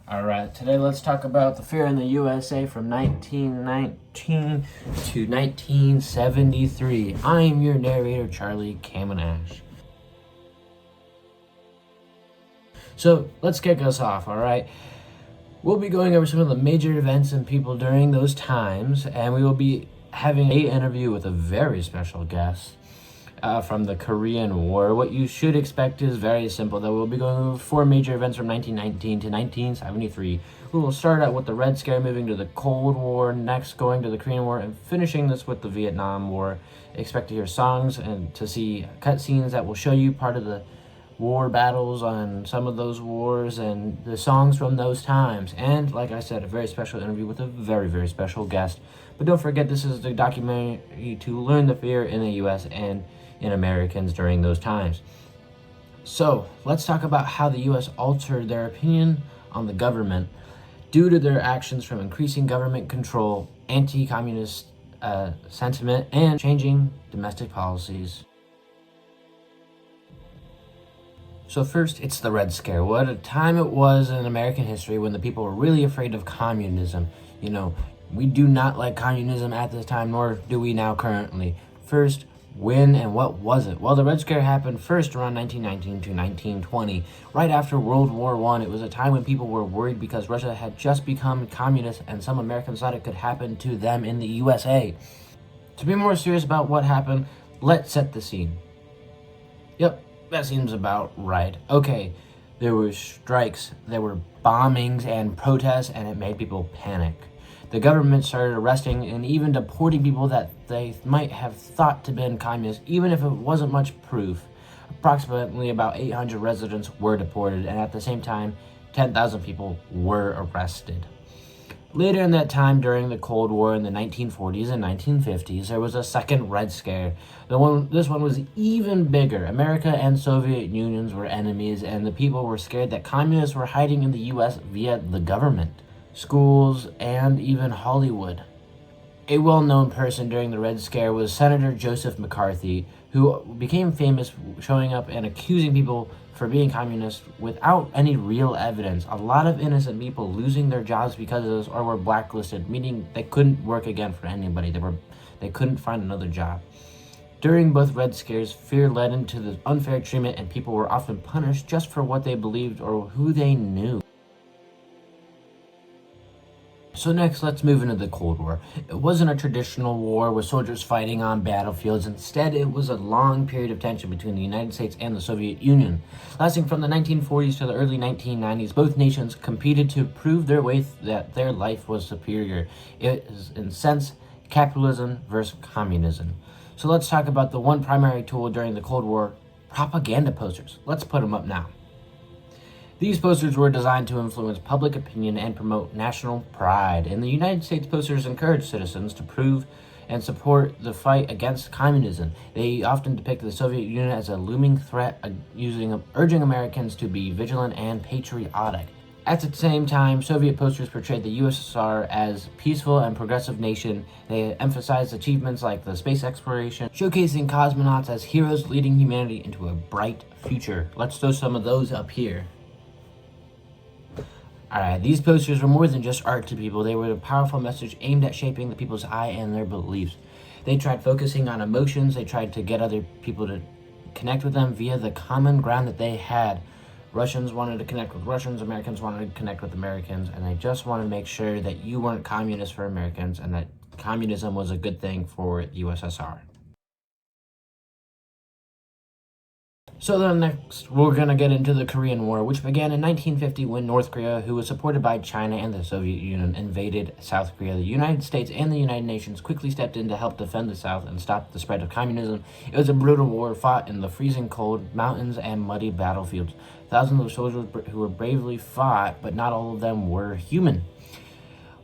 All right, today let's talk about the fear in the USA from 1919 to 1973. I'm your narrator, Charlie Kamanash. So let's kick us off, all right? We'll be going over some of the major events and people during those times, and we will be having an interview with a very special guest from the Korean War. What you should expect is very simple, though. We'll be going over 4 major events from 1919 to 1973. We will start out with the Red Scare, moving to the Cold War, next going to the Korean War, and finishing this with the Vietnam War. Expect to hear songs and to see cutscenes that will show you part of the war battles on some of those wars and the songs from those times. And like I said, a very special interview with a very, very special guest. But don't forget, this is the documentary to learn the fear in the U.S. and in Americans during those times. So let's talk about how the U.S. altered their opinion on the government due to their actions from increasing government control, anti-communist sentiment, and changing domestic policies. So first, it's the Red Scare. What a time it was in American history when the people were really afraid of communism. You know, we do not like communism at this time, nor do we now currently. First, when and what was it? Well, the Red Scare happened first around 1919 to 1920. Right after World War I, it was a time when people were worried because Russia had just become communist and some Americans thought it could happen to them in the USA. To be more serious about what happened, let's set the scene. Yep, that seems about right. Okay, there were strikes, there were bombings and protests, and it made people panic. The government started arresting and even deporting people that they might have thought to have been communists, even if it wasn't much proof. Approximately about 800 residents were deported, and at the same time, 10,000 people were arrested. Later in that time, during the Cold War in the 1940s and 1950s, there was a second Red Scare. This one was even bigger. America and Soviet Unions were enemies, and the people were scared that communists were hiding in the U.S. via the government, schools, and even Hollywood. A well-known person during the Red Scare was Senator Joseph McCarthy, who became famous showing up and accusing people for being communists without any real evidence. A lot of innocent people losing their jobs because of this or were blacklisted, meaning they couldn't work again for anybody. They couldn't find another job. During both Red Scares, fear led into the unfair treatment, and people were often punished just for what they believed or who they knew. So next, let's move into the Cold War. It wasn't a traditional war with soldiers fighting on battlefields. Instead, it was a long period of tension between the United States and the Soviet Union. Lasting from the 1940s to the early 1990s, both nations competed to prove that their life was superior. It is, in a sense, capitalism versus communism. So let's talk about the one primary tool during the Cold War, propaganda posters. Let's put them up now. These posters were designed to influence public opinion and promote national pride. In the United States, posters encouraged citizens to prove and support the fight against communism. They often depicted the Soviet Union as a looming threat, urging Americans to be vigilant and patriotic. At the same time, Soviet posters portrayed the USSR as a peaceful and progressive nation. They emphasized achievements like the space exploration, showcasing cosmonauts as heroes leading humanity into a bright future. Let's throw some of those up here. Alright, these posters were more than just art to people. They were a powerful message aimed at shaping the people's eye and their beliefs. They tried focusing on emotions. They tried to get other people to connect with them via the common ground that they had. Russians wanted to connect with Russians, Americans wanted to connect with Americans, and they just wanted to make sure that you weren't communists for Americans and that communism was a good thing for the USSR. So then next, we're going to get into the Korean War, which began in 1950 when North Korea, who was supported by China and the Soviet Union, invaded South Korea. The United States and the United Nations quickly stepped in to help defend the South and stop the spread of communism. It was a brutal war fought in the freezing cold mountains and muddy battlefields. Thousands of soldiers who were bravely fought, but not all of them were human.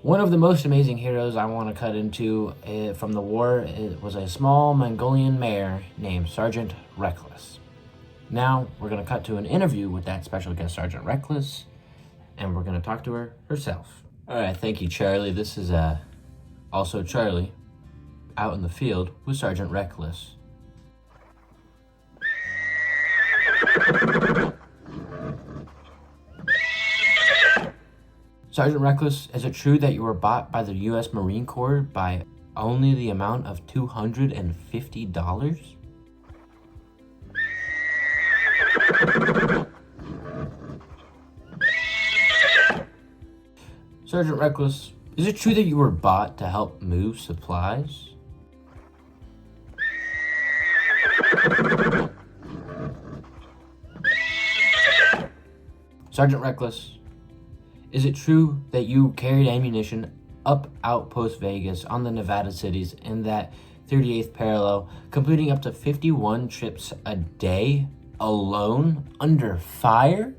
One of the most amazing heroes I want to cut into from the war was a small Mongolian mayor named Sergeant Reckless. Now, we're going to cut to an interview with that special guest, Sergeant Reckless, and we're going to talk to her herself. All right, thank you, Charlie. This is also Charlie out in the field with Sergeant Reckless. Sergeant Reckless, is it true that you were bought by the U.S. Marine Corps by only the amount of $250? Sergeant Reckless, is it true that you were bought to help move supplies? Sergeant Reckless, is it true that you carried ammunition up Outpost Vegas on the Nevada cities in that 38th parallel, completing up to 51 trips a day alone under fire?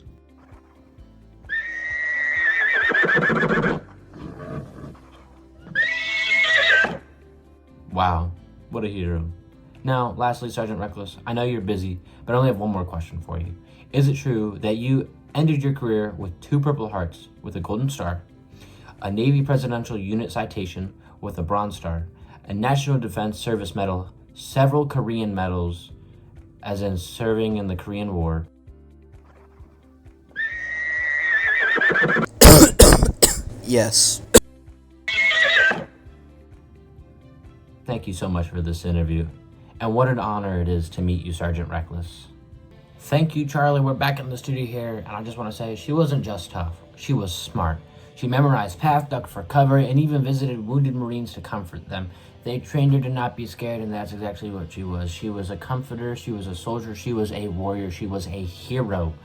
Wow, what a hero. Now, lastly, Sergeant Reckless, I know you're busy, but I only have one more question for you. Is it true that you ended your career with 2 Purple Hearts with a Golden Star, a Navy Presidential Unit Citation with a Bronze Star, a National Defense Service Medal, several Korean medals, as in serving in the Korean War? Yes. Thank you so much for this interview, and what an honor it is to meet you, Sergeant Reckless. Thank you, Charlie. We're back in the studio here, and I just want to say she wasn't just tough, she was smart. She memorized path, ducked for cover, and even visited wounded Marines to comfort them. They trained her to not be scared, and that's exactly what she was. She was a comforter, she was a soldier, she was a warrior, she was a hero.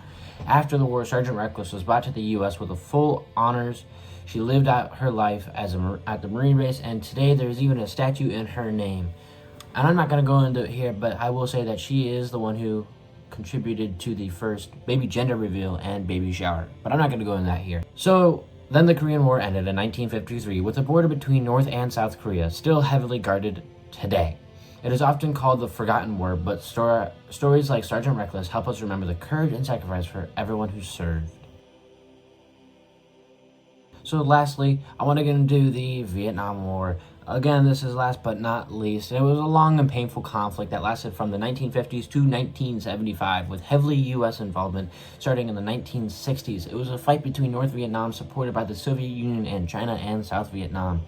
After the war, Sergeant Reckless was brought to the U.S. with the full honors. She lived out her life at the Marine base, and today there's even a statue in her name. And I'm not going to go into it here, but I will say that she is the one who contributed to the first baby gender reveal and baby shower. But I'm not going to go into that here. So then the Korean War ended in 1953 with the border between North and South Korea still heavily guarded today. It is often called the Forgotten War, but stories like Sergeant Reckless help us remember the courage and sacrifice for everyone who served. So lastly, I want to get into the Vietnam War. Again, this is last but not least. It was a long and painful conflict that lasted from the 1950s to 1975, with heavily U.S. involvement starting in the 1960s. It was a fight between North Vietnam, supported by the Soviet Union, and China and South Vietnam.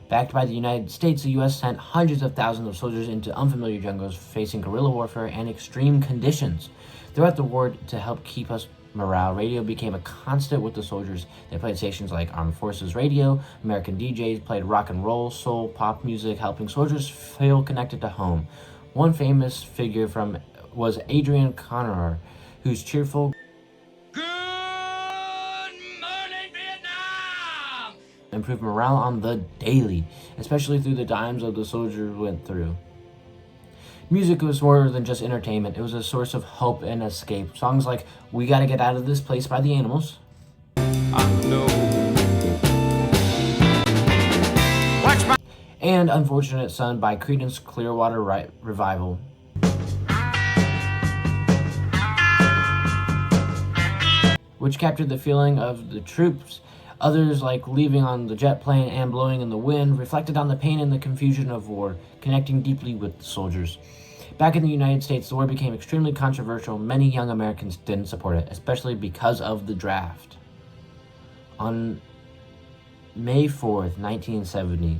Backed by the United States, the U.S. sent hundreds of thousands of soldiers into unfamiliar jungles, facing guerrilla warfare and extreme conditions. Throughout the war, to help keep us morale, radio became a constant with the soldiers. They played stations like Armed Forces Radio. American DJs played rock and roll, soul, pop music, helping soldiers feel connected to home. One famous figure was Adrian Conner, whose cheerful "Good morning, Vietnam" improved morale on the daily, especially through the times that the soldiers went through. Music was more than just entertainment. It was a source of hope and escape. Songs like "We Gotta Get Out of This Place" by the Animals, and "Unfortunate Son" by Creedence Clearwater Revival. Which captured the feeling of the troops. Others, like "Leaving on the Jet Plane" and "Blowing in the Wind," reflected on the pain and the confusion of war, connecting deeply with the soldiers. Back in the United States, the war became extremely controversial. Many young Americans didn't support it, especially because of the draft. On May 4th, 1970,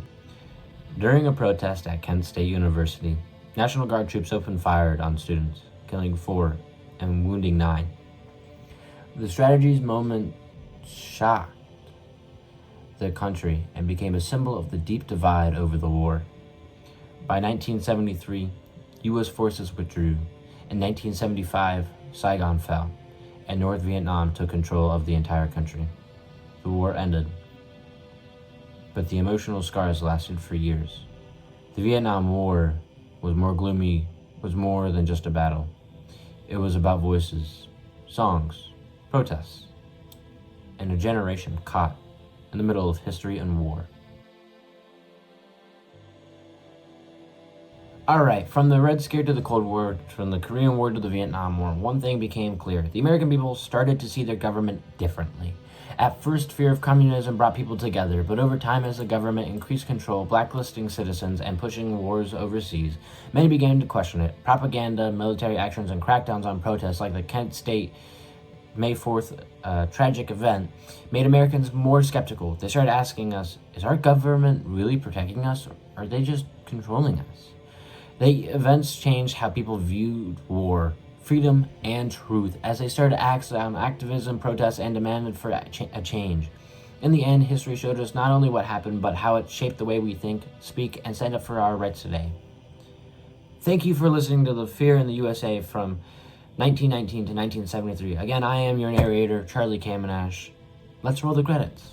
during a protest at Kent State University, National Guard troops opened fire on students, killing 4 and wounding 9. The strategy's moment shocked the country and became a symbol of the deep divide over the war. By 1973, U.S. forces withdrew. In 1975, Saigon fell, and North Vietnam took control of the entire country. The war ended, but the emotional scars lasted for years. The Vietnam War was more than just a battle. It was about voices, songs, protests, and a generation caught in the middle of history and war. Alright, from the Red Scare to the Cold War, from the Korean War to the Vietnam War, one thing became clear. The American people started to see their government differently. At first, fear of communism brought people together, but over time, as the government increased control, blacklisting citizens, and pushing wars overseas, many began to question it. Propaganda, military actions, and crackdowns on protests like the Kent State May 4th tragic event made Americans more skeptical. They started asking us, is our government really protecting us, or are they just controlling us? The events changed how people viewed war, freedom, and truth as they started activism, protests, and demanded for a change. In the end, history showed us not only what happened, but how it shaped the way we think, speak, and stand up for our rights today. Thank you for listening to The Fear in the USA from 1919 to 1973. Again, I am your narrator, Charlie Kamenash. Let's roll the credits.